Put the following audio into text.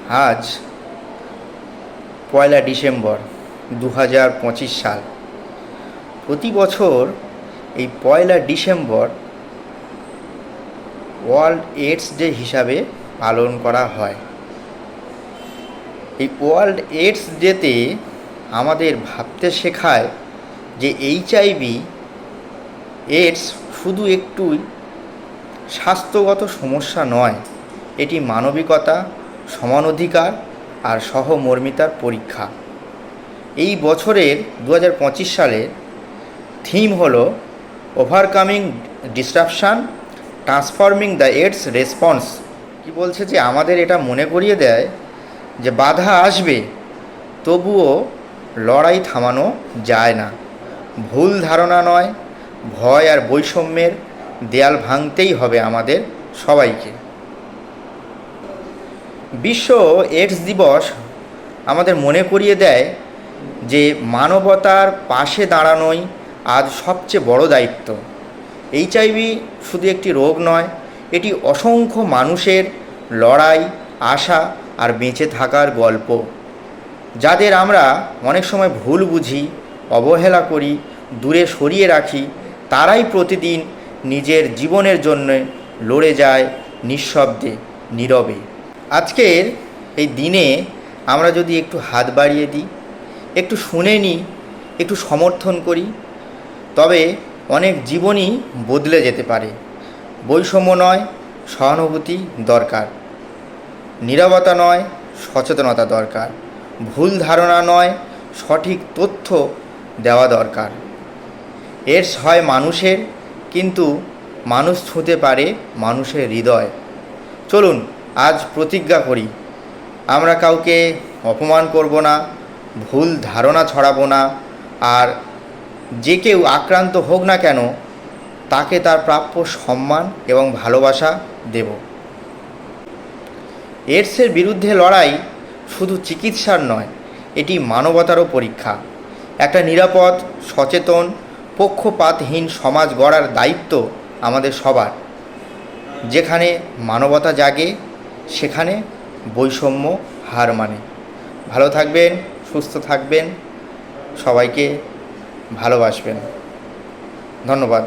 আজ 1 ডিসেম্বর 2025 সাল। প্রতি বছর এই 1 ডিসেম্বর ওয়ার্ল্ড এইডস ডে হিসাবে পালন করা হয়। এই ওয়ার্ল্ড এইডস ডেতে আমাদের ভাবতে শেখায় যে এইচআইভি এইডস শুধু একটু স্বাস্থ্যগত সমস্যা নয়, এটি মানবিকতা, সমান অধিকার আর সহমর্মিতার পরীক্ষা। এই বছরের 2025 সালের থিম হলো overcoming disruption, transforming the AIDS response. কি বলছে যে আমাদের এটা মনে করিয়ে দেয় যে বাধা আসবে, তবুও লড়াই থামানো যায় না। ভুল ধারণা নয়, ভয় আর বৈষম্যের দেয়াল ভাঙতেই হবে আমাদের সবাইকে। বিশ্ব এইডস দিবস আমাদের মনে করিয়ে দেয় যে মানবতার পাশে দাঁড়ানোই আজ সবচেয়ে বড় দায়িত্ব। এইচআইভি শুধু একটি রোগ নয়, এটি অসংখ্য মানুষের লড়াই, আশা আর বেঁচে থাকার গল্প, যাদের আমরা অনেক সময় ভুল বুঝি, অবহেলা করি, দূরে সরিয়ে রাখি। তারাই প্রতিদিন নিজের জীবনের জন্য লড়ে যায় নিঃশব্দে, নীরবে। আজকের এই দিনে আমরা যদি একটু হাত বাড়িয়ে দিই, একটু শুনে নিই, একটু সমর্থন করি, তবে অনেক জীবনই বদলে যেতে পারে। বৈষম্য নয়, সহানুভূতি দরকার। নীরবতা নয়, সচেতনতা দরকার। ভুল ধারণা নয়, সঠিক তথ্য দেওয়া দরকার। এইডস হয় মানুষের, কিন্তু মানুষ ছুঁতে পারে মানুষের হৃদয়। চলুন আজ প্রতিজ্ঞা করি, আমরা কাউকে অপমান করব না, ভুল ধারণা ছড়াবো না, আর যে কেউ আক্রান্ত হোক না কেন তাকে তার প্রাপ্য সম্মান এবং ভালোবাসা দেব। এইডসের বিরুদ্ধে লড়াই শুধু চিকিৎসার নয়, এটি মানবতারও পরীক্ষা। একটা নিরাপদ, সচেতন, পক্ষপাতহীন সমাজ গড়ার দায়িত্ব আমাদের সবার। যেখানে মানবতা জাগে, সেখানে বৈষম্য হার মানে। ভালো থাকবেন, সুস্থ থাকবেন, সবাইকে ভালোবাসবেন। ধন্যবাদ।